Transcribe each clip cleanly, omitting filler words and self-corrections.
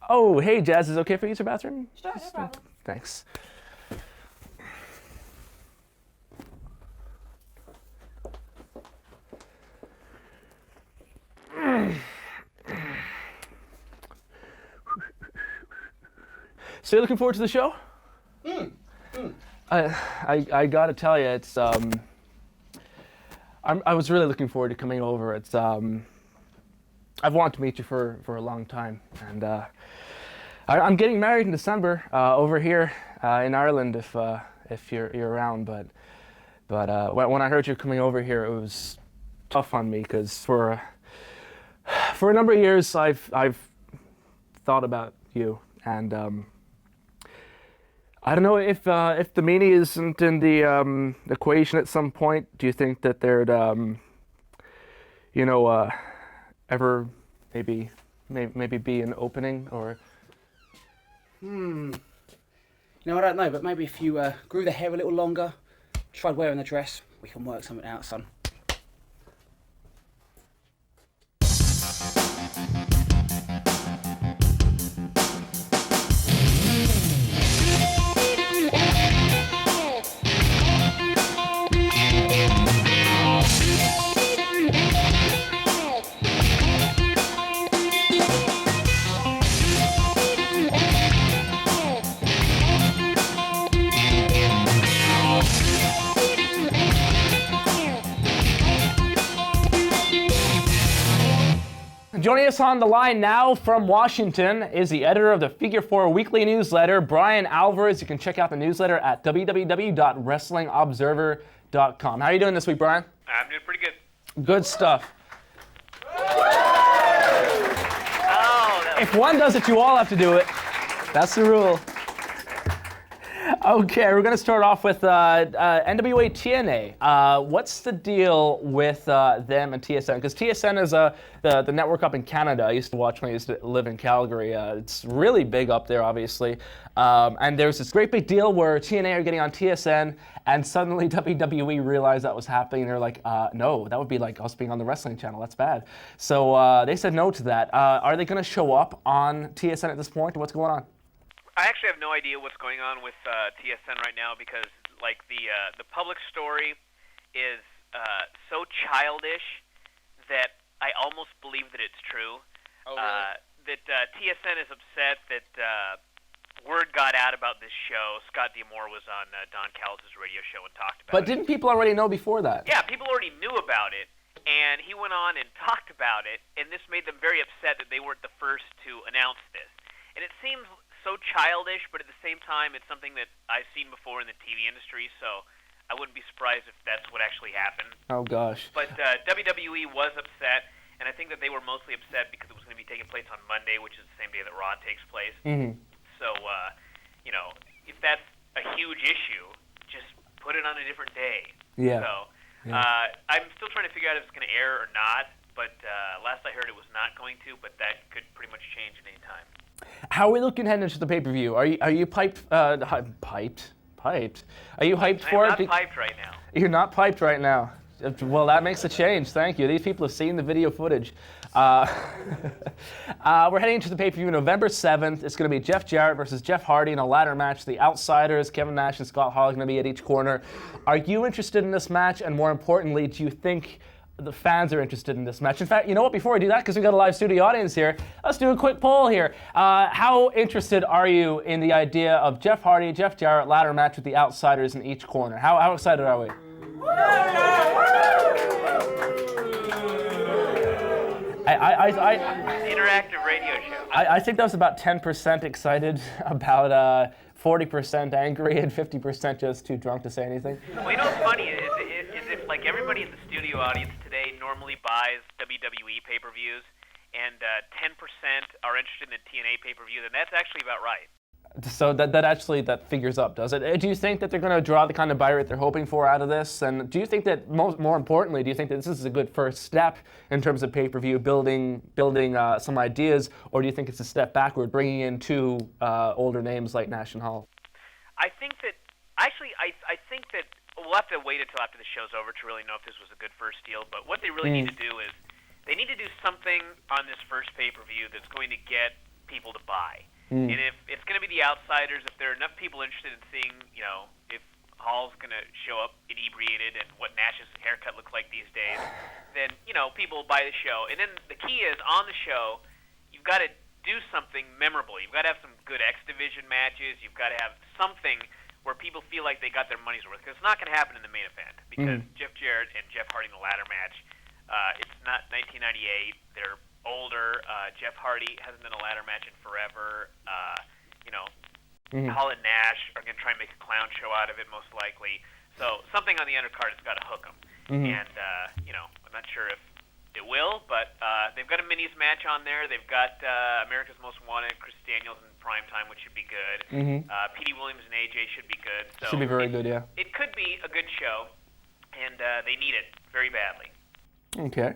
Oh, hey, Jazz, is it okay for you to use the bathroom? Sure, no problem. Thanks. So you're looking forward to the show? I gotta tell you, it's I was really looking forward to coming over. It's I've wanted to meet you for a long time, and I'm getting married in December over here in Ireland if you're around. But when I heard you're coming over here, it was tough on me because for a number of years I've thought about you, and I don't know if the meanie isn't in the equation at some point. Do you think that there'd ever maybe be an opening or? No, I don't know, but maybe if you grew the hair a little longer, tried wearing the dress, we can work something out, son. Joining us on the line now from Washington is the editor of the Figure 4 weekly newsletter, Brian Alvarez. You can check out the newsletter at www.wrestlingobserver.com. How are you doing this week, Brian? I'm doing pretty good. Good stuff. Oh, If one does it, you all have to do it. That's the rule. Okay, we're going to start off with NWA TNA. What's the deal with them and TSN? Because TSN is the network up in Canada. I used to watch when I used to live in Calgary. It's really big up there, obviously. And there's this great big deal where TNA are getting on TSN, and suddenly WWE realized that was happening. They're like, no, that would be like us being on the wrestling channel. That's bad. So they said no to that. Are they going to show up on TSN at this point? What's going on? I actually have no idea what's going on with TSN right now because, like, the public story is so childish that I almost believe that it's true. Oh, really? That TSN is upset that word got out about this show. Scott D'Amore was on Don Callis' radio show and talked about it. But didn't people already know before that? Yeah, people already knew about it, and he went on and talked about it, and this made them very upset that they weren't the first to announce this. And it seems so childish, but at the same time, it's something that I've seen before in the TV industry, so I wouldn't be surprised if that's what actually happened. Oh, gosh. But WWE was upset, and I think that they were mostly upset because it was going to be taking place on Monday, which is the same day that Raw takes place. Mm-hmm. So, if that's a huge issue, just put it on a different day. Yeah. So, I'm still trying to figure out if it's going to air or not, but last I heard it was not going to, but that could pretty much change at any time. How are we looking heading into the pay-per-view? Are you piped? Piped? Are you hyped for it? I'm not piped right now. You're not piped right now. Well, that makes a change. Thank you. These people have seen the video footage. We're heading into the pay-per-view November 7th. It's going to be Jeff Jarrett versus Jeff Hardy in a ladder match. The Outsiders, Kevin Nash and Scott Hall, are going to be at each corner. Are you interested in this match? And more importantly, do you think the fans are interested in this match? In fact, you know what? Before I do that, because we've got a live studio audience here, let's do a quick poll here. How interested are you in the idea of Jeff Hardy, Jeff Jarrett ladder match with the Outsiders in each corner? How excited are we? Interactive radio show. I think that was about 10% excited, about 40% angry, and 50% just too drunk to say anything. Well, you know what's funny is if like everybody in the studio audience today normally buys WWE pay-per-views, and 10% are interested in the TNA pay-per-view, then that's actually about right. So that figures up, does it? Do you think that they're going to draw the kind of buy rate they're hoping for out of this? And do you think that, more importantly, do you think that this is a good first step in terms of pay-per-view, building some ideas, or do you think it's a step backward, bringing in two older names like Nash and Hall? I think that we'll have to wait until after the show's over to really know if this was a good first deal. But what they really need to do is they need to do something on this first pay-per-view that's going to get people to buy. And if it's going to be the outsiders, if there are enough people interested in seeing, if Hall's going to show up inebriated and what Nash's haircut looks like these days, then, people will buy the show. And then the key is, on the show, you've got to do something memorable. You've got to have some good X Division matches. You've got to have something where people feel like they got their money's worth. Because it's not going to happen in the main event. Because Jeff Jarrett and Jeff Hardy in the ladder match, it's not 1998. They're older. Jeff Hardy hasn't done a ladder match in forever. Hall and Nash are going to try and make a clown show out of it, most likely. So something on the undercard has got to hook them. And, I'm not sure if it will, but they've got a minis match on there. They've got America's Most Wanted, Chris Daniels in primetime, which should be good. Petey Williams and AJ should be good. So should be very good, yeah. It could be a good show, and they need it very badly. Okay.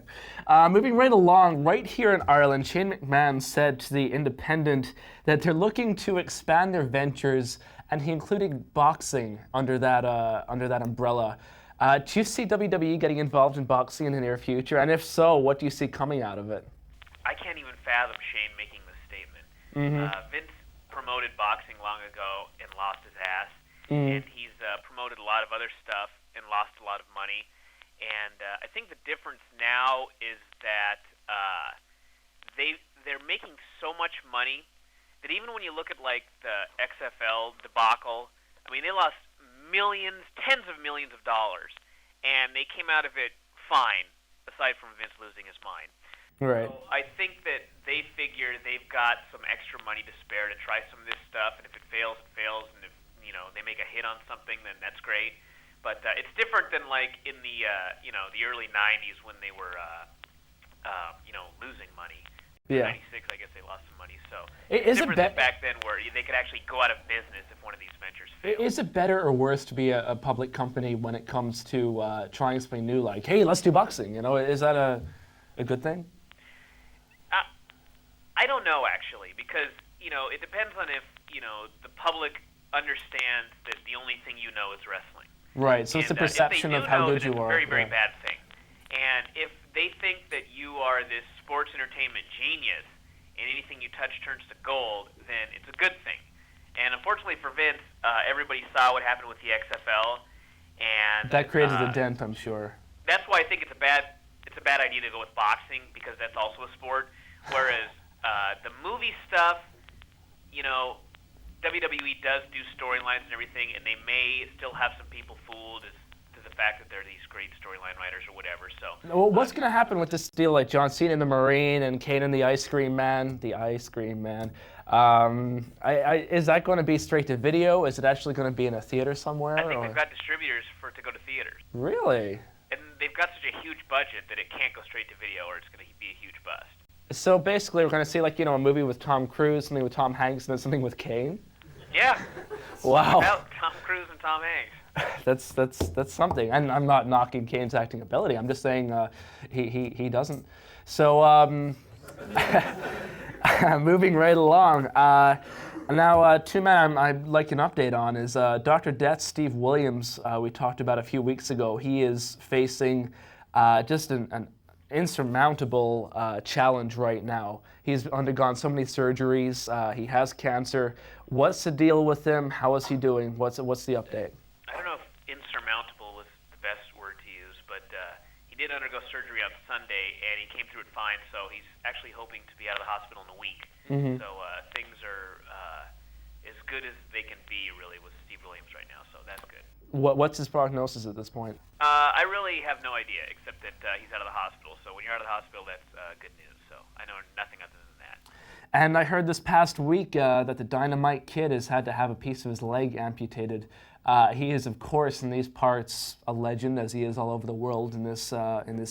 Moving right along, right here in Ireland, Shane McMahon said to The Independent that they're looking to expand their ventures, and he included boxing under that umbrella. Do you see WWE getting involved in boxing in the near future? And if so, what do you see coming out of it? I can't even fathom Shane making this statement. Vince promoted boxing long ago and lost his ass, and he's promoted a lot of other stuff and lost a lot of money. And I think the difference now is that they're making so much money that even when you look at like the XFL debacle, I mean, they lost millions, tens of millions of dollars, and they came out of it fine, aside from Vince losing his mind. Right. So I think that they figure they've got some extra money to spare to try some of this stuff, and if it fails, it fails, and if they make a hit on something, then that's great. But it's different than like in the the early '90s when they were losing money. Yeah. '96, I guess they lost some money. So Is it's it different than back then, where they could actually go out of business if one of these ventures failed. Is it better or worse to be a public company when it comes to trying something new? Like, hey, let's do boxing. Is that a good thing? I don't know actually, because it depends on if the public understands that the only thing you know is wrestling. Right, so it's the perception of how good you are. It's a very, very bad thing. And if they think that you are this sports entertainment genius and anything you touch turns to gold, then it's a good thing. And unfortunately for Vince, everybody saw what happened with the XFL, and that created a dent, I'm sure. That's why I think it's a bad idea to go with boxing, because that's also a sport. Whereas the movie stuff, WWE does do storylines and everything, and they may still have some people fooled as to the fact that they're these great storyline writers or whatever. So, well, what's going to happen with this deal, like John Cena and the Marine and Kane and the Ice Cream Man? The Ice Cream Man. Is that going to be straight to video? Is it actually going to be in a theater somewhere? I think they've got distributors for it to go to theaters. Really? And they've got such a huge budget that it can't go straight to video, or it's going to be a huge bust. So basically, we're going to see a movie with Tom Cruise, something with Tom Hanks, and then something with Kane. Yeah. Wow. About Tom Cruise and Tom Hanks. That's something. And I'm not knocking Kane's acting ability. I'm just saying he doesn't. So moving right along. Now, two men I'd like an update on is Dr. Death, Steve Williams. We talked about a few weeks ago. He is facing just an insurmountable challenge right now. He's undergone so many surgeries. He has cancer. What's the deal with him? How is he doing? What's the update? I don't know if insurmountable was the best word to use, but he did undergo surgery on Sunday, and he came through it fine. So he's actually hoping to be out of the hospital in a week. So things are as good as they can be, really, with Steve Williams right now. So that's good. What's his prognosis at this point? I really have no idea, except that he's out of the hospital. So when you're out of the hospital, that's good news. So I know nothing other than that. And I heard this past week that the Dynamite Kid has had to have a piece of his leg amputated. He is, of course, in these parts, a legend, as he is all over the world in this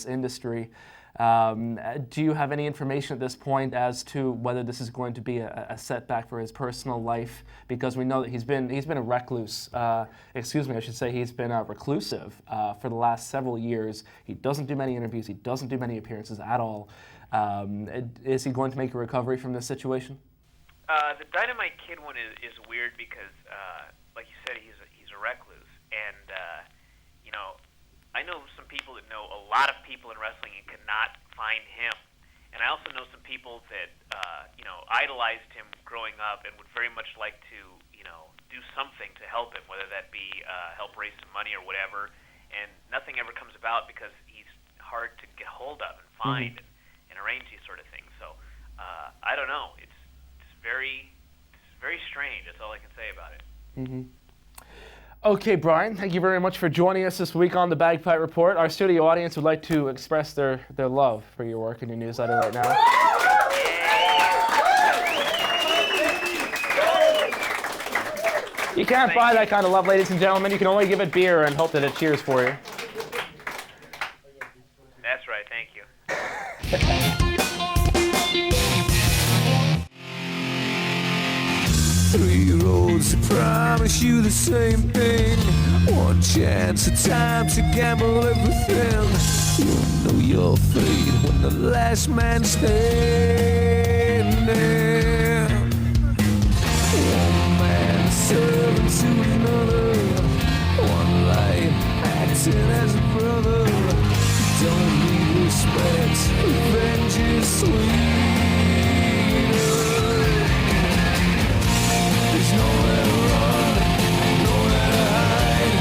industry. Do you have any information at this point as to whether this is going to be a setback for his personal life? Because we know that he's been a recluse. He's been reclusive for the last several years. He doesn't do many interviews. He doesn't do many appearances at all. Is he going to make a recovery from this situation? The Dynamite Kid one is weird because, like you said, he's a recluse, and I know some people that know a lot of people in wrestling and cannot find him. And I also know some people that, I idolized him growing up and would very much like to, do something to help him, whether that be help raise some money or whatever. And nothing ever comes about because he's hard to get hold of and find and arrange these sort of things. So I don't know. It's very strange. That's all I can say about it. Okay, Brian, thank you very much for joining us this week on the Bagpipe Report. Our studio audience would like to express their love for your work and your newsletter right now. You can't buy that kind of love, ladies and gentlemen. You can only give it beer and hope that it cheers for you. That's right. Thank you. 3 roads that promise you the same thing. One chance, a time to gamble everything. You'll know your fate when the last man standing. One man serving to another. One life acting as a brother. Don't need respect, revenge is sweet. There's nowhere to run, nowhere to hide.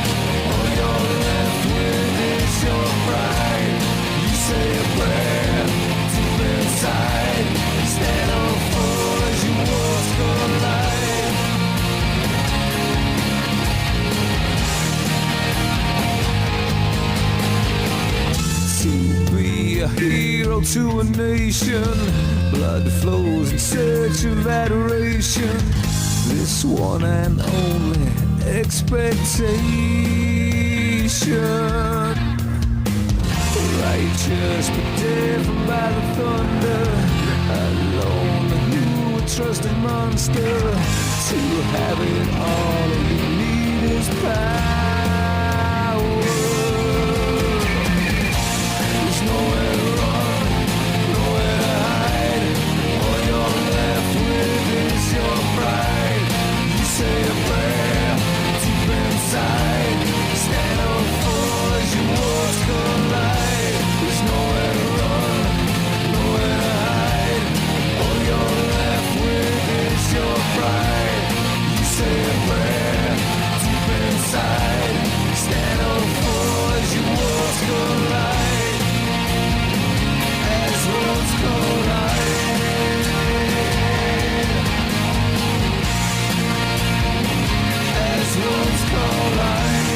All you're left with is your pride. You say a prayer deep inside. Stand on full as you walk collide. To be a hero to a nation, blood flows in search of adoration. This one and only expectation. Righteous but different by the thunder. Alone who would trust a monster. To have it all you need is power. There's nowhere to run, nowhere to hide. All you're left with is your pride. Say a prayer deep inside. Stand up full as your walls collide. There's nowhere to run, nowhere to hide. All you're left with is your pride. You say a prayer deep inside. Stand up full as your walls collide. As worlds collide. Worlds collide.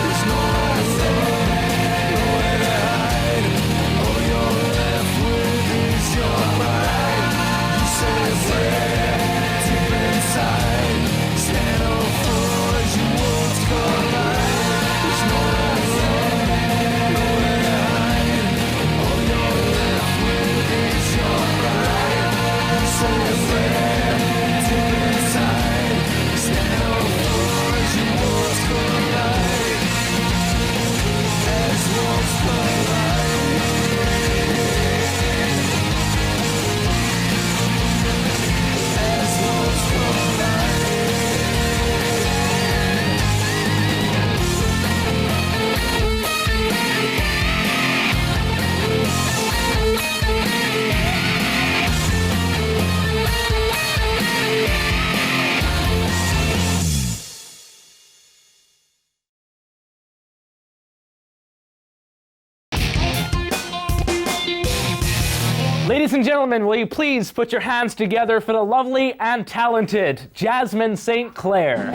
There's nowhere to run, nowhere to hide. All you're left with is your pride. You say a prayer inside. Stand up full as your worlds collide. There's nowhere to run, nowhere to hide. All you're left with is your pride. You say a prayer deep inside. Stand up full as your worlds collide. As worlds collide. As worlds collide. Ladies and gentlemen, will you please put your hands together for the lovely and talented Jasmin St. Clair.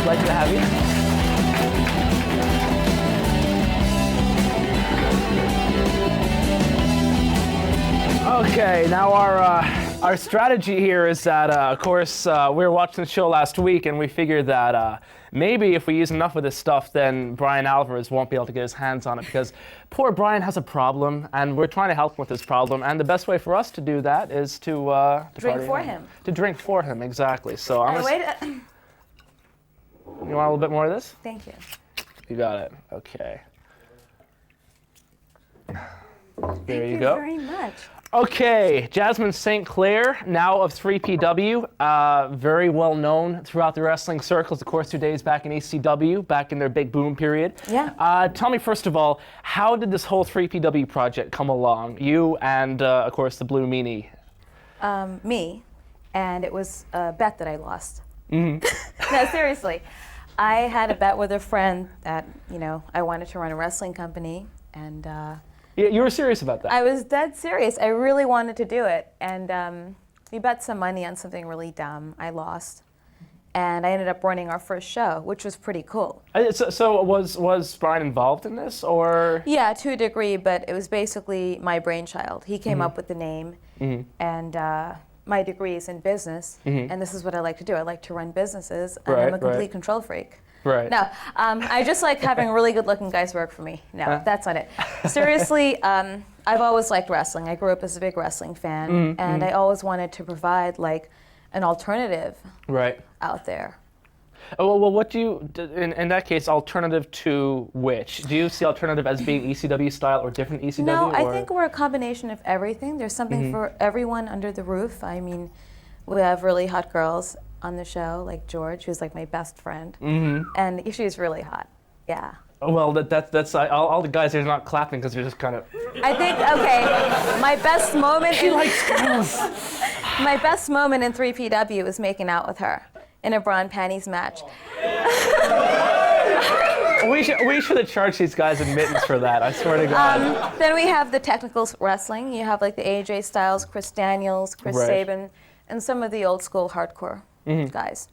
Pleasure to have you. Okay, now our Our strategy here is that, of course, we were watching the show last week, and we figured that maybe if we use enough of this stuff, then Brian Alvarez won't be able to get his hands on it, because poor Brian has a problem, and we're trying to help him with this problem. And the best way for us to do that is to Drink party for on. him. To drink for him, exactly. So I'm Wait, you want a little bit more of this? thank you. You got it. Okay. There Thank you you go. very much. Okay, Jasmin St, now of 3PW, very well known throughout the wrestling circles. Of course, 2 days back in ECW, back in their big boom period. Yeah. Tell me, first of all, how did this whole 3PW project come along? You and, of course, the Blue Meanie. Me, and it was a bet that I lost. Mm-hmm. No, seriously. I had a bet with a friend that, I wanted to run a wrestling company, and Yeah, you were serious about that? I was dead serious. I really wanted to do it, and we bet some money on something really dumb. I lost, and I ended up running our first show, which was pretty cool. So was Brian involved in this, or? Yeah, to a degree, but it was basically my brainchild. He came up with the name, and my degree is in business, and this is what I like to do. I like to run businesses, and I'm a complete control freak. Right. No, I just like having really good-looking guys work for me. No, that's not it. Seriously, I've always liked wrestling. I grew up as a big wrestling fan, and I always wanted to provide like an alternative out there. Oh, well, what do you, in that case, alternative to which? Do you see alternative as being ECW style or different ECW? No, I think we're a combination of everything. There's something for everyone under the roof. I mean, we have really hot girls on the show, like George, who's like my best friend, and she's really hot. Yeah. Well, that's all the guys here are not clapping because they're just kind of. I think my best moment. She likes girls. My best moment in 3PW was making out with her in a bra and panties match. We should have charged these guys admittance for that. I swear to God. Then we have the technical wrestling. You have like the AJ Styles, Chris Daniels, Chris Sabin, and some of the old school hardcore guys.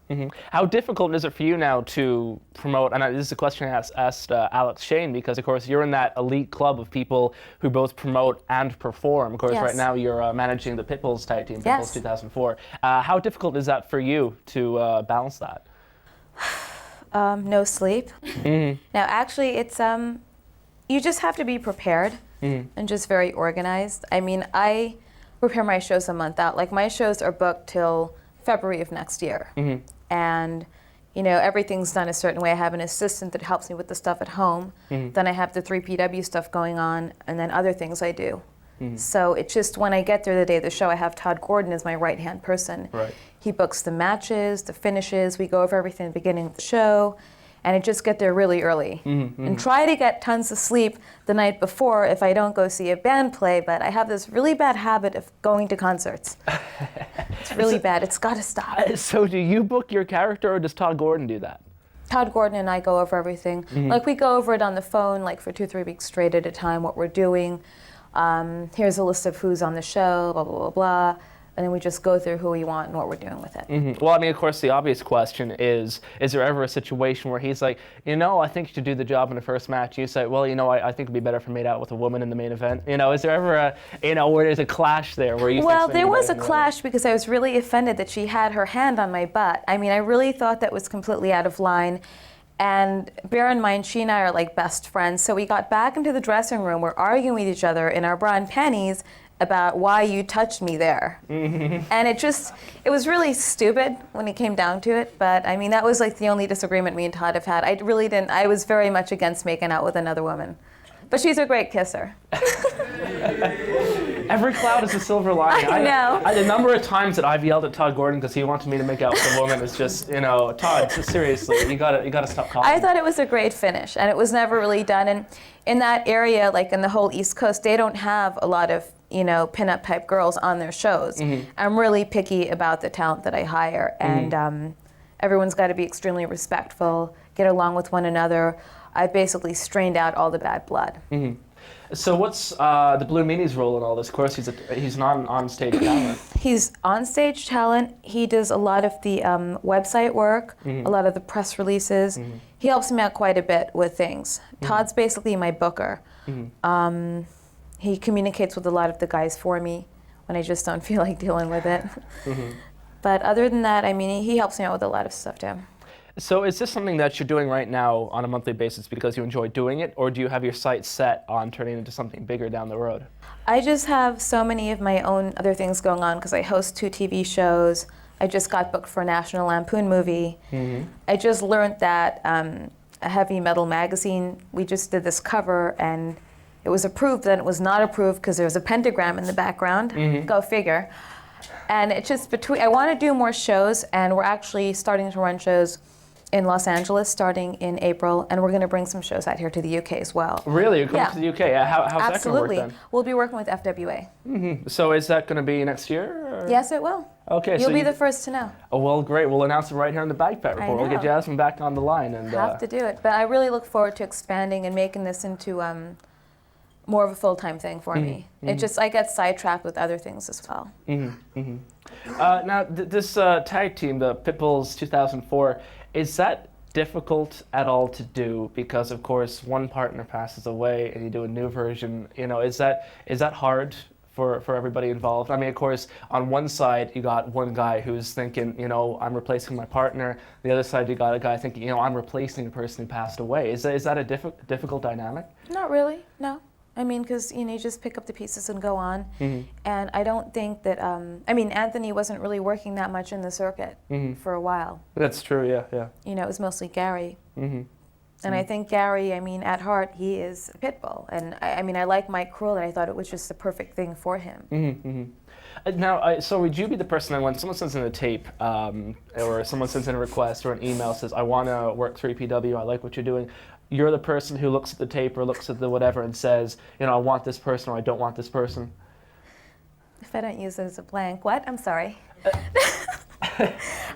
How difficult is it for you now to promote, and this is a question I asked Alex Shane, because of course you're in that elite club of people who both promote and perform. Of course, right now you're managing the Pitbulls tag team, Pitbulls 2004. How difficult is that for you to balance that? No sleep. Now actually it's, you just have to be prepared and just very organized. I mean, I prepare my shows a month out. Like my shows are booked till February of next year. And everything's done a certain way. I have an assistant that helps me with the stuff at home. Then I have the 3PW stuff going on, and then other things I do. So it's just when I get there the day of the show, I have Todd Gordon as my right-hand person. He books the matches, the finishes, we go over everything at the beginning of the show, and I just get there really early. And try to get tons of sleep the night before if I don't go see a band play, but I have this really bad habit of going to concerts. It's really bad, it's gotta stop. So do you book your character, or does Todd Gordon do that? Todd Gordon and I go over everything. Like we go over it on the phone, like for 2-3 weeks straight at a time, what we're doing. Here's a list of who's on the show, blah, blah, blah, blah. And then we just go through who we want and what we're doing with it. Well, I mean, of course, the obvious question is there ever a situation where he's like, I think you should do the job in the first match? You say, well, I think it'd be better if I made out with a woman in the main event. Is there ever where there's a clash there where you Well, there was a clash because I was really offended that she had her hand on my butt. I mean, I really thought that was completely out of line. And bear in mind, she and I are like best friends. So we got back into the dressing room. We're arguing with each other in our bra and panties about why you touched me there. And it was really stupid when it came down to it. But I mean, that was like the only disagreement me and Todd have had. I was very much against making out with another woman. But she's a great kisser. Every cloud is a silver lining. I know. The number of times that I've yelled at Todd Gordon because he wanted me to make out with a woman is just, Todd, seriously, you gotta stop calling. I thought it was a great finish, and it was never really done. And in that area, like in the whole East Coast, they don't have a lot of, pinup type girls on their shows. I'm really picky about the talent that I hire, and everyone's got to be extremely respectful, get along with one another. I basically strained out all the bad blood. So what's the Blue Meanie's role in all this? Of course, he's not an on-stage talent. He's on-stage talent. He does a lot of the website work, a lot of the press releases. He helps me out quite a bit with things. Todd's basically my booker. He communicates with a lot of the guys for me. when I just don't feel like dealing with it. But other than that, I mean, he helps me out with a lot of stuff too. So is this something that you're doing right now on a monthly basis because you enjoy doing it, or do you have your sights set on turning into something bigger down the road? I just have so many of my own other things going on because I host 2 TV shows. I just got booked for a National Lampoon movie. I just learned that a heavy metal magazine, we just did this cover and it was approved, then it was not approved because there was a pentagram in the background. Go figure. And it's just I want to do more shows, and we're actually starting to run shows in Los Angeles starting in April, and we're going to bring some shows out here to the UK as well. Really? You're coming Yeah. to the UK? How's Absolutely. that going to work We'll be working with FWA. then? So is that going to be next year? Or? Yes, it will. Okay. You'll so be the first to know. Oh, well, great. We'll announce it right here on the Bagpipe Report. We'll get know. Jasmine back on the line. And Have to do it. But I really look forward to expanding and making this into more of a full-time thing for me. It just, I get sidetracked with other things as well. Now, this tag team, the Pitbulls 2004, is that difficult at all to do? Because, of course, one partner passes away and you do a new version. You know, is that hard for everybody involved? I mean, of course, on one side, you got one guy who's thinking, you know, I'm replacing my partner. The other side, you got a guy thinking, you know, I'm replacing the person who passed away. Is that a difficult dynamic? Not really, no. I mean, because, you know, you just pick up the pieces and go on. And I don't think that, I mean, Anthony wasn't really working that much in the circuit for a while. That's true, yeah. You know, it was mostly Gary. And I think Gary, I mean, at heart, he is a pit bull. And I mean, I like Mike Krul, and I thought it was just the perfect thing for him. Now, so would you be the person that when someone sends in a tape, or someone sends in a request or an email says, I want to work 3PW, I like what you're doing, you're the person who looks at the tape or looks at the whatever and says, you know, I want this person or I don't want this person? If I don't use it as a blank, what? I'm sorry.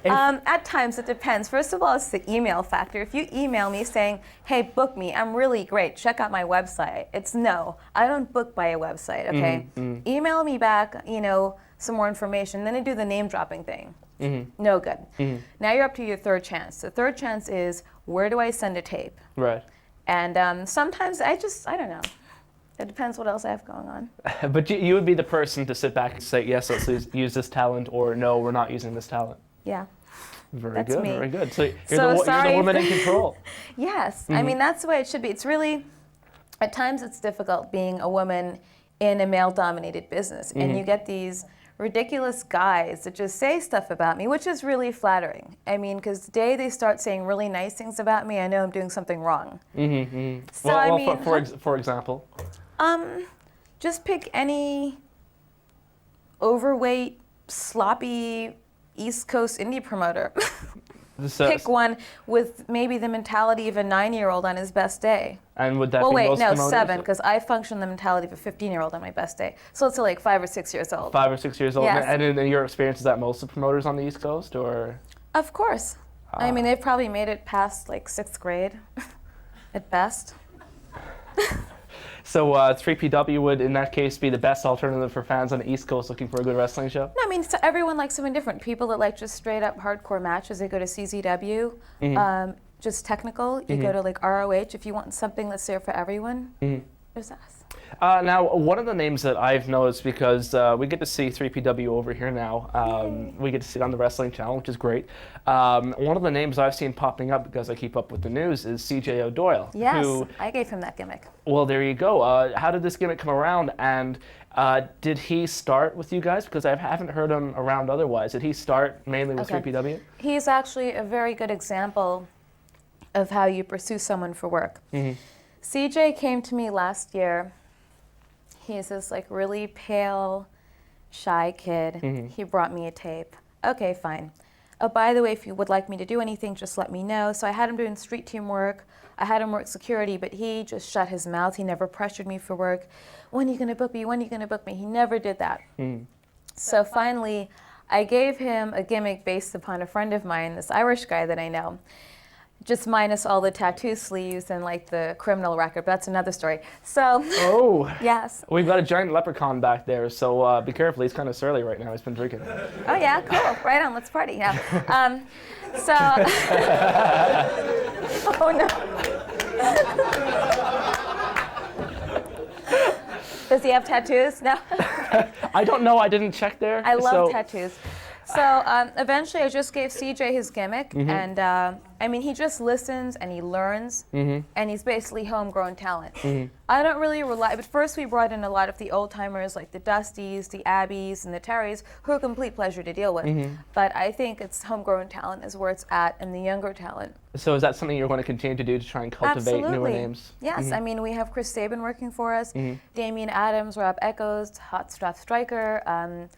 At times it depends. First of all, it's the email factor. If you email me saying, hey, book me, I'm really great, check out my website. It's no, I don't book by a website, okay? Email me back, you know, some more information, then I do the name dropping thing. No good. Now you're up to your third chance. The third chance is, where do I send a tape? Right. And sometimes I don't know. It depends what else I have going on. But you would be the person to sit back and say, yes, let's use this talent, or no, we're not using this talent. Yeah. Very me. good. So So you're sorry the woman if- in control. Yes. I mean, that's the way it should be. It's really, at times it's difficult being a woman in a male-dominated business. And you get these ridiculous guys that just say stuff about me, which is really flattering. I mean, because the day they start saying really nice things about me, I know I'm doing something wrong. So I mean, for example? just pick any overweight, sloppy East Coast indie promoter. Pick one with maybe the mentality of a 9-year-old on his best day. And would that Well, be wait, most no, promoters? 7, because I function the mentality of a 15-year-old on my best day. So let's say like 5 or 6 years old. 5 or 6 years old. Yes. And in your experience, is that most of the promoters on the East Coast, or? Of course. I mean, they've probably made it past like 6th grade at best. So 3PW would, in that case, be the best alternative for fans on the East Coast looking for a good wrestling show? No, I mean, so everyone likes something different. People that like just straight up hardcore matches, they go to CZW. Just technical, you go to like ROH. If you want something that's there for everyone, there's us. Now, one of the names that I've noticed, because we get to see 3PW over here now, we get to see it on the Wrestling Channel, which is great. One of the names I've seen popping up, because I keep up with the news, is CJ O'Doyle. Yes, Who, I gave him that gimmick. well, there you go. How did this gimmick come around, and did he start with you guys? Because I haven't heard him around otherwise. Did he start mainly with 3PW? He's actually a very good example of how you pursue someone for work. CJ came to me last year. He's this like really pale, shy kid. He brought me a tape. Okay, fine. Oh, by the way, if you would like me to do anything, just let me know. So I had him doing street team work. I had him work security, but he just shut his mouth. He never pressured me for work. When are you going to book me? When are you going to book me? He never did that. So finally, I gave him a gimmick based upon a friend of mine, this Irish guy that I know. Just minus all the tattoo sleeves and like the criminal record, but that's another story. So, Oh, yes. we've got a giant leprechaun back there, so be careful. He's kind of surly right now. He's been drinking. Oh yeah, cool. Right on. Let's party. Yeah. So. Oh no. Does he have tattoos? No. I don't know. I didn't check there. I love so. tattoos. So eventually I just gave CJ his gimmick, and I mean, he just listens and he learns, and he's basically homegrown talent. I don't really rely, but first we brought in a lot of the old timers like the Dusties, the Abbeys, and the Terrys, who are a complete pleasure to deal with. But I think it's homegrown talent is where it's at, and the younger talent. So is that something you're going to continue to do to try and cultivate newer names? Yes, I mean, we have Chris Sabin working for us, Damian Adams, Rob Echoes, Hot Stuff Striker,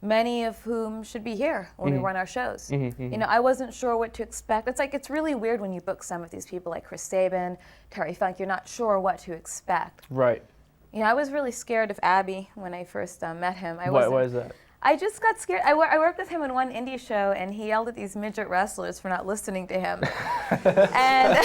many of whom should be here when we run our shows. You know, I wasn't sure what to expect. It's really weird when you book some of these people like Chris Sabin, Terry Funk, you're not sure what to expect. Right. You know, I was really scared of Abby when I first met him. Why is that? I just got scared. I worked with him in one indie show, and he yelled at these midget wrestlers for not listening to him. And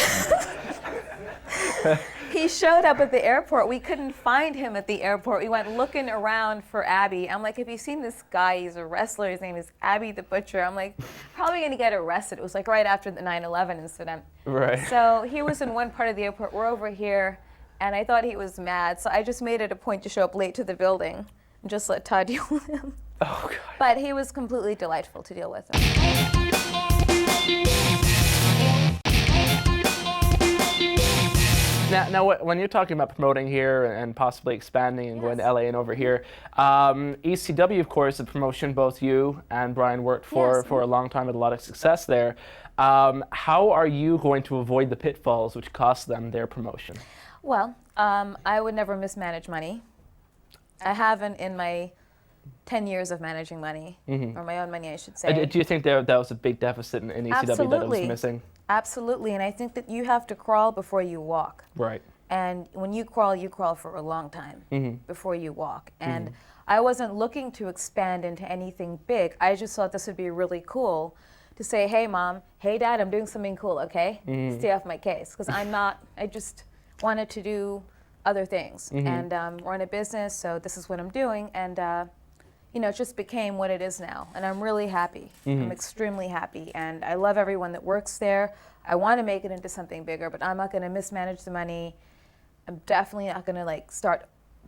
he showed up at the airport. We couldn't find him at the airport. We went looking around for Abby. I'm like, have you seen this guy? He's a wrestler. His name is Abby the Butcher. I'm like, probably going to get arrested. It was like right after the 9/11 incident. Right. So he was in one part of the airport. We're over here, and I thought he was mad. So I just made it a point to show up late to the building and just let Todd deal with him. Oh, God. But he was completely delightful to deal with. Now, when you're talking about promoting here and possibly expanding and going to LA and over here, ECW, of course, a promotion both you and Brian worked for a long time with a lot of success there. How are you going to avoid the pitfalls which cost them their promotion? Well, I would never mismanage money. I haven't in my 10 years of managing money, or my own money, I should say. Do you think that was a big deficit in ECW that it was missing? Absolutely, and I think that you have to crawl before you walk. Right. And when you crawl for a long time before you walk. And I wasn't looking to expand into anything big. I just thought this would be really cool to say, hey, Mom, hey, Dad, I'm doing something cool, okay? Stay off my case, because I just wanted to do other things and run a business, so this is what I'm doing. And you know, it just became what it is now, and I'm really happy. I'm extremely happy, and I love everyone that works there. I want to make it into something bigger, but I'm not going to mismanage the money. I'm definitely not going to like start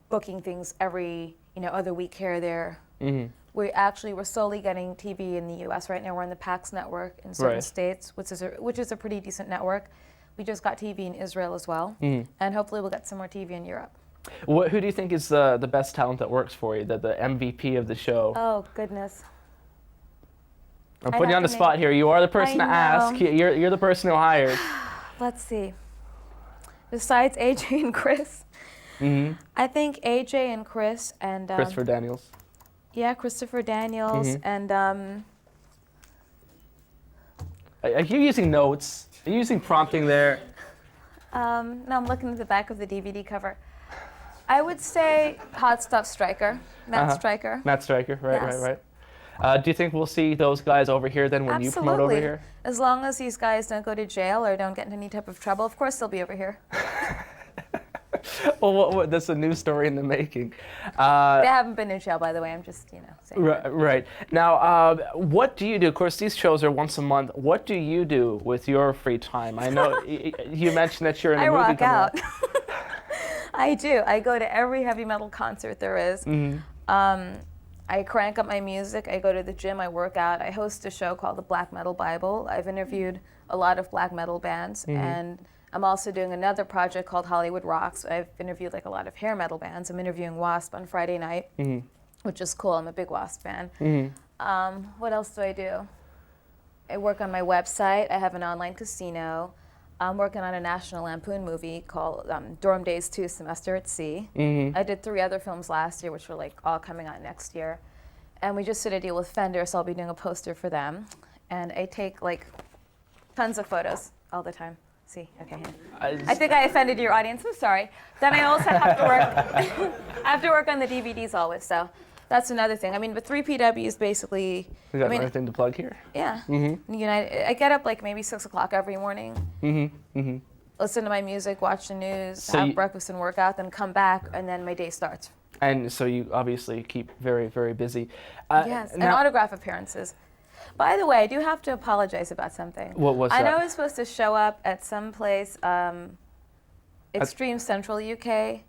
booking things every other week here or there. We're slowly getting TV in the U.S. right now. We're on the PAX network in certain states, which is a pretty decent network. We just got TV in Israel as well, and hopefully we'll get some more TV in Europe. Who do you think is the best talent that works for you, the MVP of the show? Oh, goodness. I'm putting you on the spot here. You are the person to ask. You're the person who hired. Let's see. Besides AJ and Chris, I think AJ and Chris and Christopher Daniels. Yeah, Christopher Daniels and. Are you using notes? Are you using prompting there? No, I'm looking at the back of the DVD cover. I would say Hot Stuff Striker, Matt Striker. Matt Striker, right. Do you think we'll see those guys over here then when you promote over here? As long as these guys don't go to jail or don't get into any type of trouble, of course they'll be over here. Well, that's a new story in the making. They haven't been in jail, by the way. I'm just, saying. Right. Now, what do you do? Of course, these shows are once a month. What do you do with your free time? I know you mentioned that you're in a movie. I rock out. I do. I go to every heavy metal concert there is. I crank up my music. I go to the gym. I work out. I host a show called the Black Metal Bible. I've interviewed a lot of black metal bands, and I'm also doing another project called Hollywood Rocks. I've interviewed a lot of hair metal bands. I'm interviewing Wasp on Friday night, which is cool. I'm a big Wasp fan. What else do I do? I work on my website. I have an online casino. I'm working on a National Lampoon movie called Dorm Days 2, Semester at Sea. I did 3 other films last year, which were all coming out next year. And we just did a deal with Fender, so I'll be doing a poster for them. And I take tons of photos all the time. See, okay. I think I offended your audience. I'm sorry. Then I also have to work. I have to work on the DVDs always, so that's another thing. I mean, but 3PW is basically. We got anything to plug here? Yeah. I get up maybe 6 o'clock every morning. Listen to my music, watch the news, have breakfast and work out, then come back, and then my day starts. And so you obviously keep very, very busy. Yes, and autograph appearances. By the way, I do have to apologize about something. What was that? I know I was supposed to show up at some place, Extreme Central UK,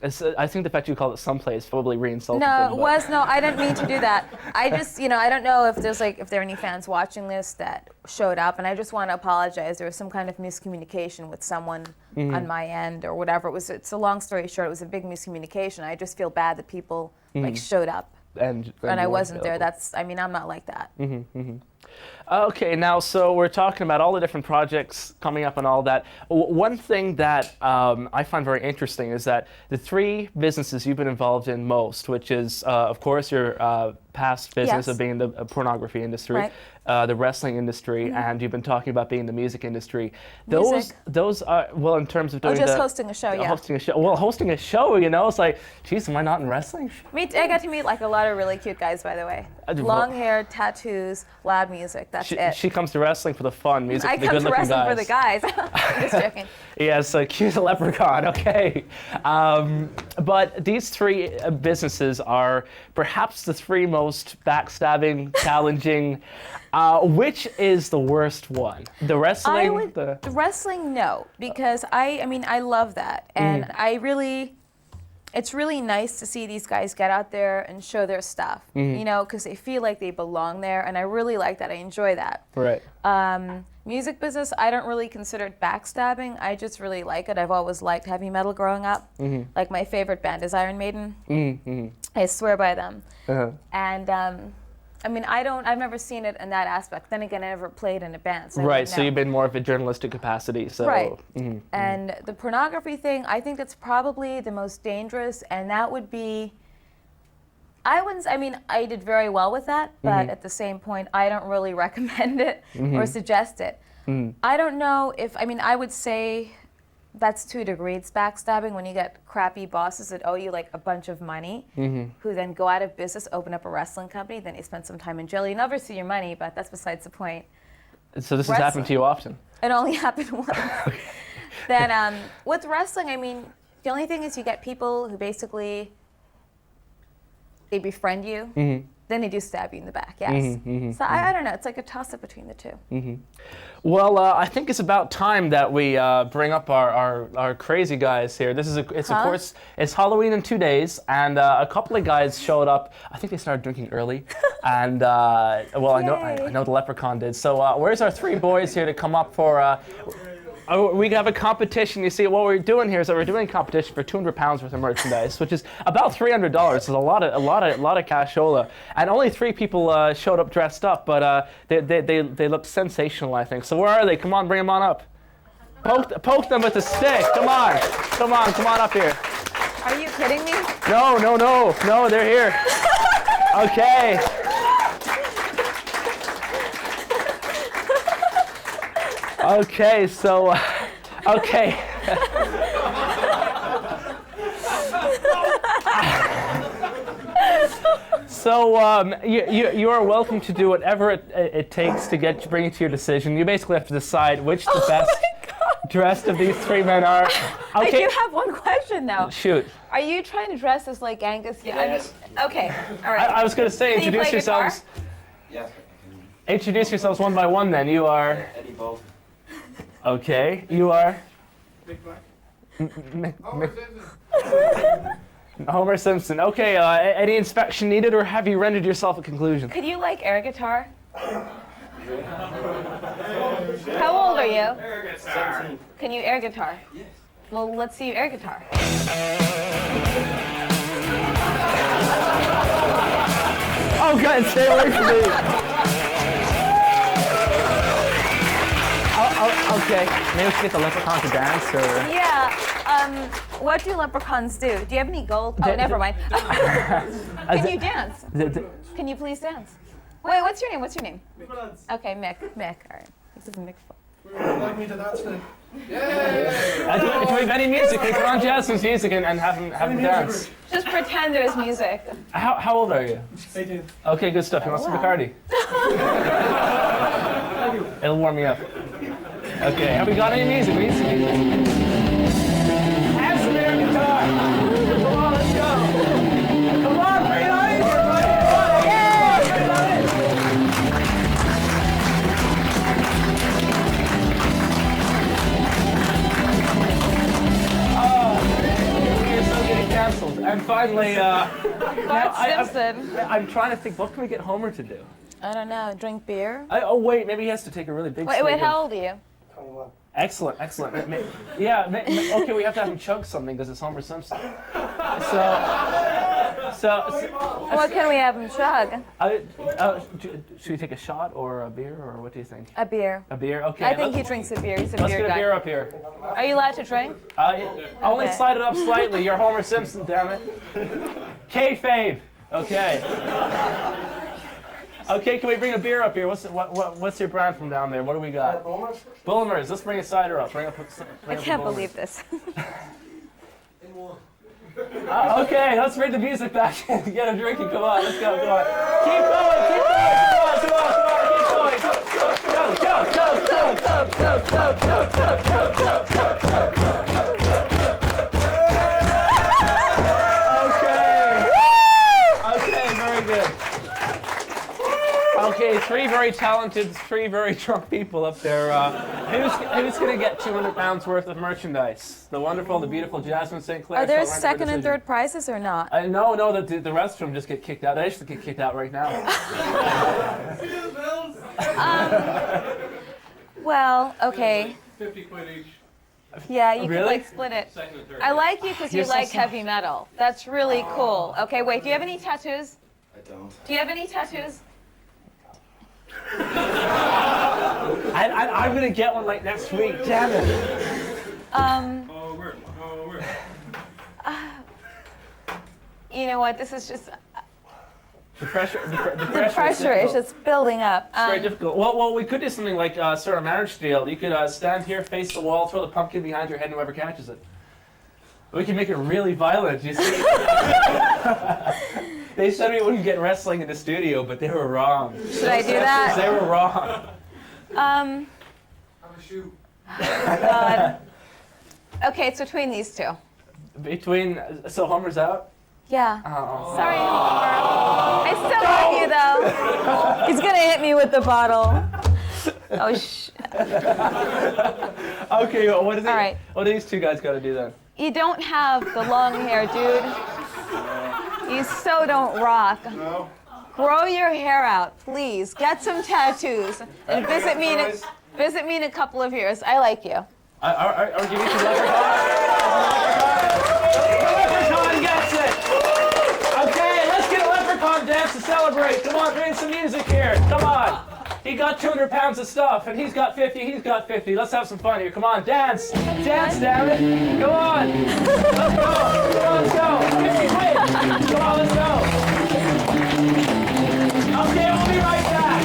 I think the fact you called it someplace is probably re-insulting. No, I didn't mean to do that. I just, I don't know if if there are any fans watching this that showed up, and I just want to apologize. There was some kind of miscommunication with someone on my end or whatever. It's a long story short. It was a big miscommunication. I just feel bad that people showed up and I wasn't there. I'm not like that. Okay, now, so we're talking about all the different projects coming up and all that. One thing that I find very interesting is that the 3 businesses you've been involved in most, which is, of course, your past business Yes. of being in the pornography industry, Right. The wrestling industry, and you've been talking about being in the music industry. Music. Those are, well, in terms of doing just hosting a show, yeah. Hosting a show. Well, hosting a show, it's like, geez, am I not in wrestling? I got to meet like a lot of really cute guys, by the way. Long hair, tattoos, loud music. That's it. She comes to wrestling for the fun, music I for the come to good-looking wrestling guys. for the guys. I'm just joking. Yes, cute leprechaun, okay. But these 3 businesses are perhaps the 3 most backstabbing, challenging. Which is the worst one? The wrestling? The wrestling, no, because I love that, and it's really nice to see these guys get out there and show their stuff, because they feel like they belong there, and I really like that. I enjoy that. Right. Music business, I don't really consider it backstabbing. I just really like it. I've always liked heavy metal growing up. Like my favorite band is Iron Maiden. I swear by them. And I've never seen it in that aspect. Then again, I never played in a band. So Right, so you've been more of a journalistic capacity. So. Right. And the pornography thing, I think that's probably the most dangerous, and that would be, I did very well with that, but at the same point, I don't really recommend it or suggest it. I don't know if, I would say that's to a degree. It's backstabbing when you get crappy bosses that owe you like a bunch of money, who then go out of business, open up a wrestling company, then you spend some time in jail. You never see your money, but that's besides the point. So this has happened to you often? It only happened once. Then with wrestling, the only thing is you get people who basically, they befriend you, then they do stab you in the back, yes. So I don't know, it's like a toss-up between the 2. Well, I think it's about time that we bring up our crazy guys here. Of course, it's Halloween in 2 days, and a couple of guys showed up. I think they started drinking early, and I know the leprechaun did. So where's our 3 boys here to come up for? We have a competition. You see, what we're doing here is that we're doing a competition for £200 worth of merchandise, which is about $300. It's a lot of cashola, and only 3 people showed up dressed up, but they look sensational, I think. So where are they? Come on, bring them on up. Poke them with a stick. Come on up here. Are you kidding me? No, they're here. Okay. Okay, so, okay. So you are welcome to do whatever it takes to bring it to your decision. You basically have to decide which the best dressed of these 3 men are. Okay. I do have one question though. Shoot. Are you trying to dress as like Angus? Yes. Okay, all right. I was going to say, Can you introduce play yourselves. guitar? Yes. Introduce yourselves one by one then. You are. Eddie Bolton. Okay. You are. Homer Simpson. Okay, any inspection needed, or have you rendered yourself a conclusion? Could you like air guitar? How old are you? 17. Can you air guitar? Yes. Well, let's see you air guitar. Oh, God, stay away from me. Okay, maybe we should get the leprechaun to dance, or... Yeah, what do leprechauns do? Do you have any gold? Oh, never mind. Can you dance? Can you please dance? Wait, what's your name? Mick. Okay, Mick, all right. This is Mick. Would you like me to dance now? Do we have any music? Put on Jasmine's music and have him dance. Just pretend there's music. How old are you? 18. Okay, good stuff. You want some Bacardi? It'll warm me up. Okay, have we got any music? Have some air guitar! Come on, let's go! Come on, bring it on in here, buddy! Oh, you're so good at finally. Simpson. I'm trying to think. What can we get Homer to do? I don't know. Drink beer. Oh wait, maybe he has to take a really big. Wait, swig how of- old are you? 21. Excellent. Okay, we have to have him chug something because it's Homer Simpson. So What can we have him chug? should we take a shot or a beer or what do you think? A beer. A beer? Okay. I think he drinks a beer. He's a Let's beer get a guy. beer up here. Are you allowed to drink? Only Okay. slide it up slightly. You're Homer Simpson, damn it. Kayfabe. Okay. Okay, can we bring a beer up here? What's your brand from down there? What do we got? Bulmers. Let's bring a cider up. I can't believe this. Okay, let's bring the music back and get a drink and come on. Let's go. Come on. Keep going. Okay, very good. Okay, three very talented, three very drunk people up there. Who's going to get 200 pounds worth of merchandise? The wonderful, the beautiful Jasmin St. Are there second and third prizes or not? No, the rest of them just get kicked out. They should get kicked out right now. Well, okay. 50 quid each. Yeah, you Really? could like split it. Second and third. I like you because you You're so like smart. heavy metal. That's really cool. Okay, wait, do you have any tattoos? I don't. Do you have any tattoos? I'm gonna get one like next week. Damn it. Oh, where? You know what, this is just, The pressure. the pressure is just building up. Very difficult. Well, we could do something like sort of marriage deal. You could stand here, face the wall, throw the pumpkin behind your head, and whoever catches it. We can make it really violent. You see? They said we wouldn't get wrestling in the studio, but they were wrong. Should I do that? They were wrong. Have a shoe. God. Okay, it's between these two. So Homer's out. Yeah. Oh. Sorry, Homer. I still love you, though. He's gonna hit me with the bottle. Oh, Okay. Well, what is it? All right. What do these two guys got to do then? You don't have the long hair, dude. You so don't rock. No. Grow your hair out, please. Get some tattoos and visit me in a couple of years. I like you. Are we giving some leprechaun? The leprechaun gets it! Okay, let's get a leprechaun dance to celebrate. Come on, bring some music here. Come on. He got 200 pounds of stuff, and he's got 50, he's got 50. Let's have some fun here. Come on, dance. Dance, damn it. Come on. Let's go. Come on, let's go. 50 quid. Come on, let's go. Okay, we'll be right back.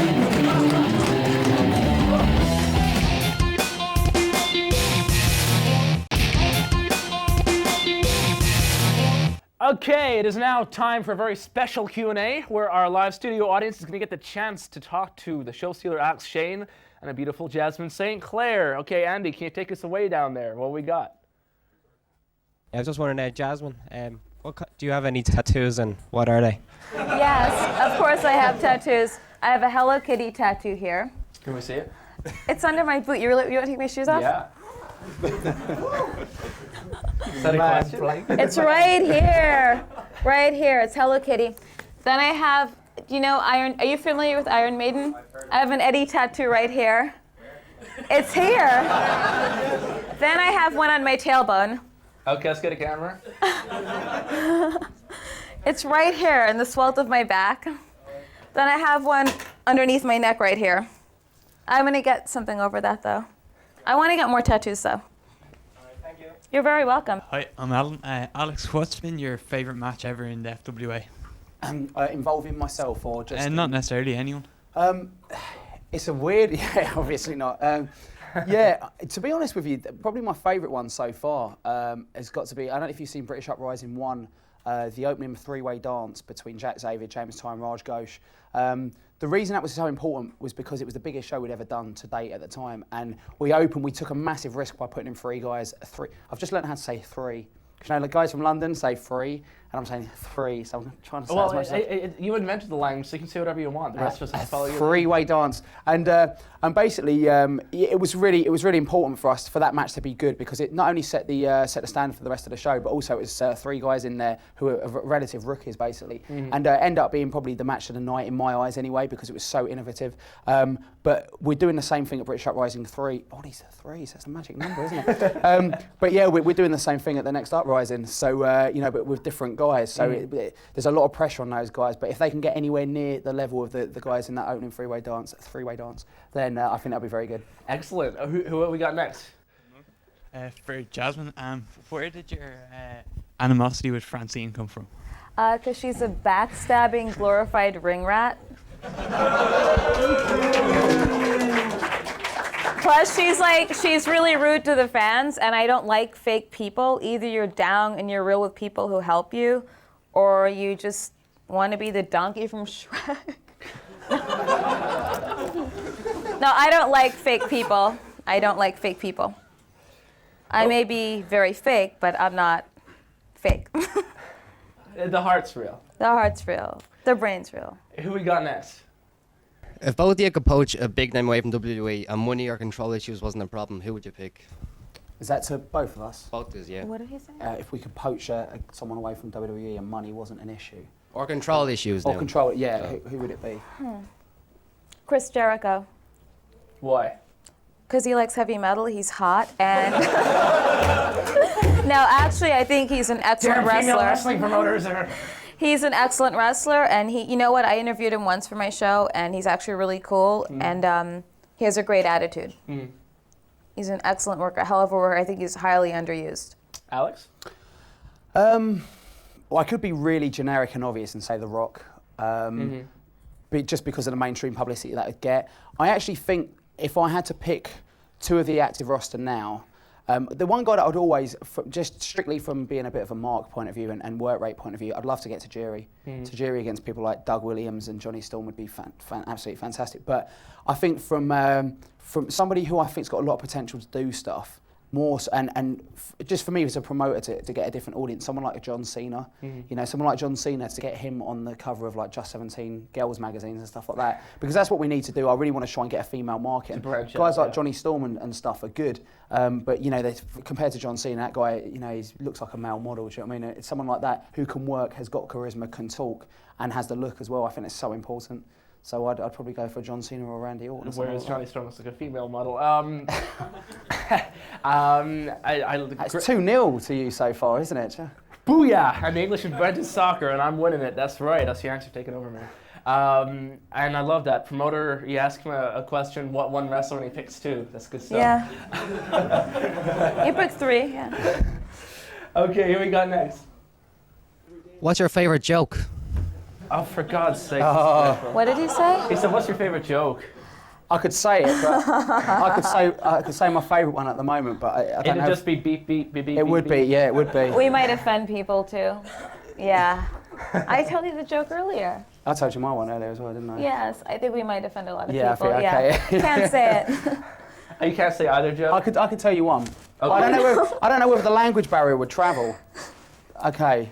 Okay, it is now time for a very special Q&A where our live studio audience is going to get the chance to talk to the show stealer Alex Shane and a beautiful Jasmine St. Clair. Okay, Andy, can you take us away down there? What we got? I was just wondering, Jasmine, do you have any tattoos and what are they? Yes, of course I have tattoos. I have a Hello Kitty tattoo here. Can we see it? It's under my boot. You want to take my shoes off? Yeah. Is that a question? It's right here. Right here. It's Hello Kitty. Then I have, do you know Iron? Are you familiar with Iron Maiden? I have an Eddie tattoo right here. It's here. Then I have one on my tailbone. Okay, let's get a camera. It's right here in the swelt of my back. Then I have one underneath my neck right here. I'm going to get something over that, though. I want to get more tattoos, though. Thank you. You're very welcome. Hi, I'm Alan. Alex, what's been your favourite match ever in the FWA? Involving myself or just... Not necessarily anyone. It's a weird... Yeah, obviously not. Yeah, to be honest with you, probably my favourite one so far has got to be... I don't know if you've seen British Uprising 1, the opening three-way dance between Jack Xavier, James Ty and Raj Ghosh. The reason that was so important was because it was the biggest show we'd ever done to date at the time, and we took a massive risk by putting in three guys. I've just learned how to say three. You know, the guys from London say three, I'm saying 3, so I'm trying to say Well, as much as you invented the language, so you can say whatever you want. The rest of us just follow you. three-way dance, and basically it was really important for us for that match to be good because it not only set the standard for the rest of the show, but also it was 3 guys in there who are relative rookies basically, and end up being probably the match of the night in my eyes anyway because it was so innovative. But we're doing the same thing at British Uprising 3. Oh, these are 3s. That's a magic number, isn't it? But yeah, we're doing the same thing at the next Uprising. So you know, but with different guys. So there's a lot of pressure on those guys. But if they can get anywhere near the level of the guys in that opening three-way dance, then I think that'll be very good. Excellent. Who have we got next? For Jasmine, where did your animosity with Francine come from? Because she's a backstabbing, glorified ring rat. Plus, she's really rude to the fans, and I don't like fake people. Either you're down and you're real with people who help you, or you just want to be the donkey from Shrek. No, I don't like fake people. I don't like fake people. I may be very fake, but I'm not fake. The heart's real. The heart's real. The brain's real. Who we got next? If both of you could poach a big name away from WWE and money or control issues wasn't a problem, who would you pick? Is that to both of us? Both of us, yeah. What did he say? If we could poach someone away from WWE and money wasn't an issue. Or control issues Or now. control it, yeah. Who would it be? Chris Jericho. Why? Because he likes heavy metal, he's hot, and... No, actually, I think he's an excellent wrestler. wrestling promoters are... He's an excellent wrestler, and you know what? I interviewed him once for my show, and he's actually really cool, and he has a great attitude. He's an excellent worker, hell of a worker. I think he's highly underused. Alex? Well, I could be really generic and obvious and say The Rock, but just because of the mainstream publicity that I'd get. I actually think if I had to pick 2 of the active roster now, the one guy that I'd always, just strictly from being a bit of a mark point of view and work rate point of view, I'd love to get Tajiri. Tajiri against people like Doug Williams and Johnny Storm would be absolutely fantastic. But I think from somebody who I think's got a lot of potential to do stuff, more just for me as a promoter to get a different audience, someone like a John Cena, you know, someone like John Cena, to get him on the cover of like Just 17 girls magazines and stuff like that, because that's what we need to do. I really want to try and get a female market. Guys like Johnny Storm and stuff are good, but you know, compared to John Cena, that guy, you know, he looks like a male model. Do you know what I mean? It's someone like that who can work, has got charisma, can talk, and has the look as well. I think it's so important. So I'd probably go for John Cena or Randy Orton. Whereas Johnny Storm looks like a female model. It's 2-0 to you so far, isn't it? Booyah! I'm English invented soccer, and I'm winning it. That's right. That's the answer taking over me. And I love that. Promoter, you ask him a question, what one wrestler, and he picks 2. That's good stuff. Yeah. You picked 3, yeah. Okay, who we got next? What's your favorite joke? Oh, for God's sake. What did he say? He said, what's your favorite joke? I could say it, but I could say my favourite one at the moment, but I don't know. It'd just be beep, beep, beep, beep. It would be, yeah, it would be. We might offend people, too. Yeah. I told you the joke earlier. I told you my one earlier as well, didn't I? Yes, I think we might offend a lot of Yeah, I people. think, Yeah, okay. can't say it. Oh, you can't say either joke? I could tell you one. Okay. I don't know whether the language barrier would travel. Okay.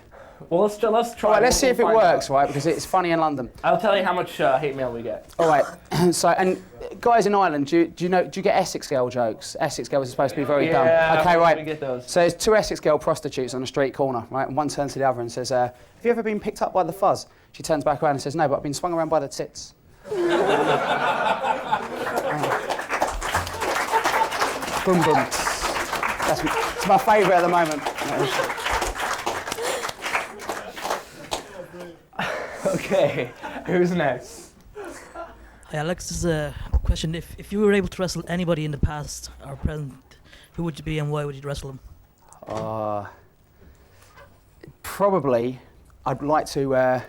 Well, let's try. All right, let's see if it We'll find works, right? Because it's funny in London. I'll tell you how much hate mail we get. All right. So, and guys in Ireland, do you get Essex girl jokes? Essex girls are supposed to be very dumb. Okay, right. We get those. So there's 2 Essex girl prostitutes on a street corner, right? And one turns to the other and says, "Have you ever been picked up by the fuzz?" She turns back around and says, "No, but I've been swung around by the tits." Boom, boom. It's my favourite at the moment. Okay, who's next? Hi Alex, this is a question. If you were able to wrestle anybody in the past or present, who would you be and why would you wrestle them? Probably, I'd like to,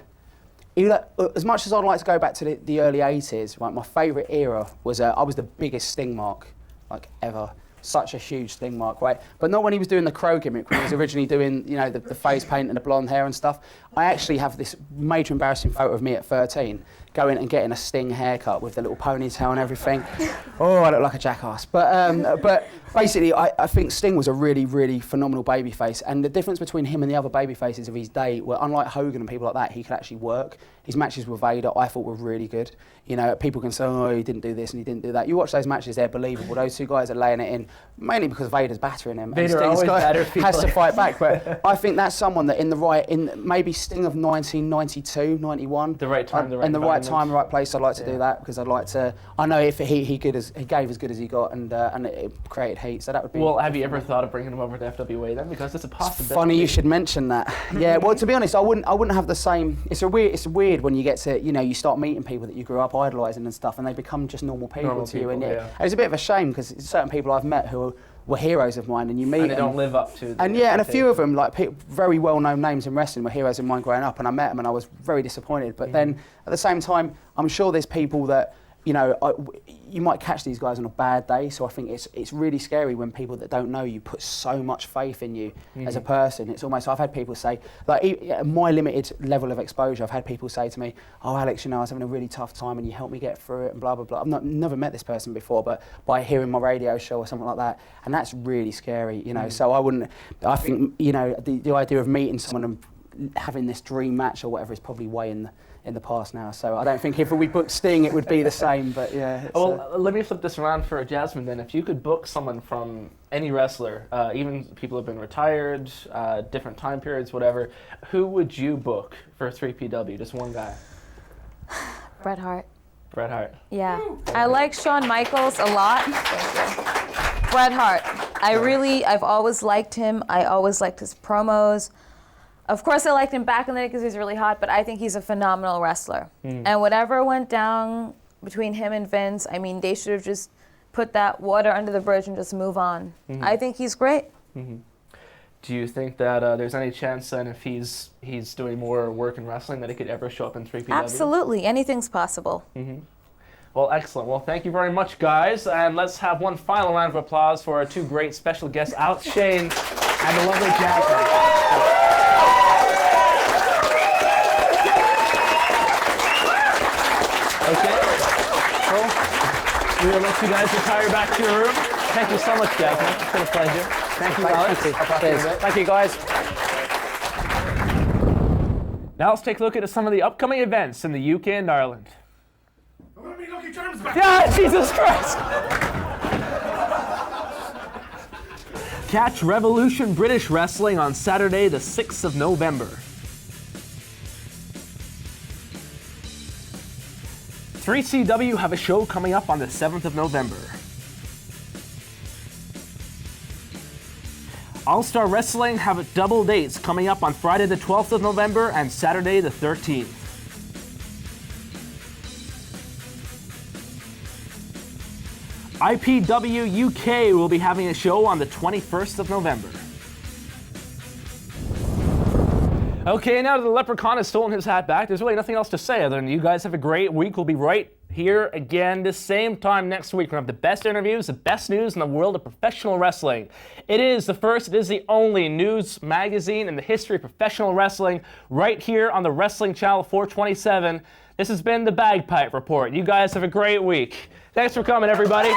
as much as I'd like to go back to the early 80s, right, my favourite era was, I was the biggest Sting mark, like, ever. Such a huge Sting mark, right? But not when he was doing the Crow gimmick, when he was originally doing, you know, the face paint and the blonde hair and stuff. I actually have this major embarrassing photo of me at 13 going and getting a Sting haircut with the little ponytail and everything. Oh, I look like a jackass. But basically, I think Sting was a really, really phenomenal babyface. And the difference between him and the other babyfaces of his day were, unlike Hogan and people like that, he could actually work. His matches with Vader, I thought, were really good. You know, people can say, oh, he didn't do this and he didn't do that. You watch those matches, they're believable. Those two guys are laying it in, mainly because Vader's battering him. Vader and Sting's always has to fight back. But I think that's someone that in maybe Sting of 1992, 91. The right time, the right in the right environment. time, the right place. I'd like to do that because I'd like to. I know if he gave as good as he got, and it created heat. So that would be. Well, have you ever thought of bringing him over to FWA then? Because it's a possibility. Funny you should mention that. Yeah. Well, to be honest, I wouldn't have the same. It's weird when you get to, you know, you start meeting people that you grew up idolising and stuff, and they become just normal people to you. And yeah. it was a bit of a shame because certain people I've met who were heroes of mine, and you meet And they them, don't live up to. and yeah, and a few of them, like very well-known names in wrestling, were heroes of mine growing up, and I met them, and I was very disappointed. But then, at the same time, I'm sure there's people that, you know, you might catch these guys on a bad day. So I think it's really scary when people that don't know you put so much faith in you as a person. It's almost, I've had people say, like, at my limited level of exposure, I've had people say to me, oh, Alex, you know, I was having a really tough time and you helped me get through it and blah, blah, blah. I've never met this person before, but by hearing my radio show or something like that, and that's really scary, you know. So I think, you know, the idea of meeting someone and having this dream match or whatever is probably way in the past now. So I don't think if we booked Sting it would be the same, but yeah. Well, let me flip this around for Jasmine then. If you could book someone from any wrestler, even people who have been retired, different time periods, whatever, who would you book for 3PW? Just one guy. Bret Hart. Bret Hart. Yeah. I like Shawn Michaels a lot. Bret Hart. I've always liked him. I always liked his promos. Of course, I liked him back in the day because he was really hot, but I think he's a phenomenal wrestler. And whatever went down between him and Vince, I mean, they should have just put that water under the bridge and just move on. I think he's great. Do you think that there's any chance then if he's doing more work in wrestling that he could ever show up in 3PW? Absolutely. Anything's possible. Well, excellent. Well, thank you very much, guys. And let's have one final round of applause for our two great special guests, Alex Shane and the lovely Jasmine. Okay, cool. We will let you guys retire back to your room. Thank you so much, Jasmine. It's been a pleasure. Thank you, Alex. Thank you, guys. Now let's take a look at some of the upcoming events in the UK and Ireland. Let me look your terms back. Yeah, Jesus Christ! Catch Revolution British Wrestling on Saturday, the 6th of November. 3CW have a show coming up on the 7th of November. All-Star Wrestling have double dates coming up on Friday the 12th of November and Saturday the 13th. IPW UK will be having a show on the 21st of November. Okay, now that the leprechaun has stolen his hat back, there's really nothing else to say other than you guys have a great week. We'll be right here again this same time next week. We're going to have the best interviews, the best news in the world of professional wrestling. It is the only news magazine in the history of professional wrestling right here on the Wrestling Channel 427. This has been the Bagpipe Report. You guys have a great week. Thanks for coming, everybody.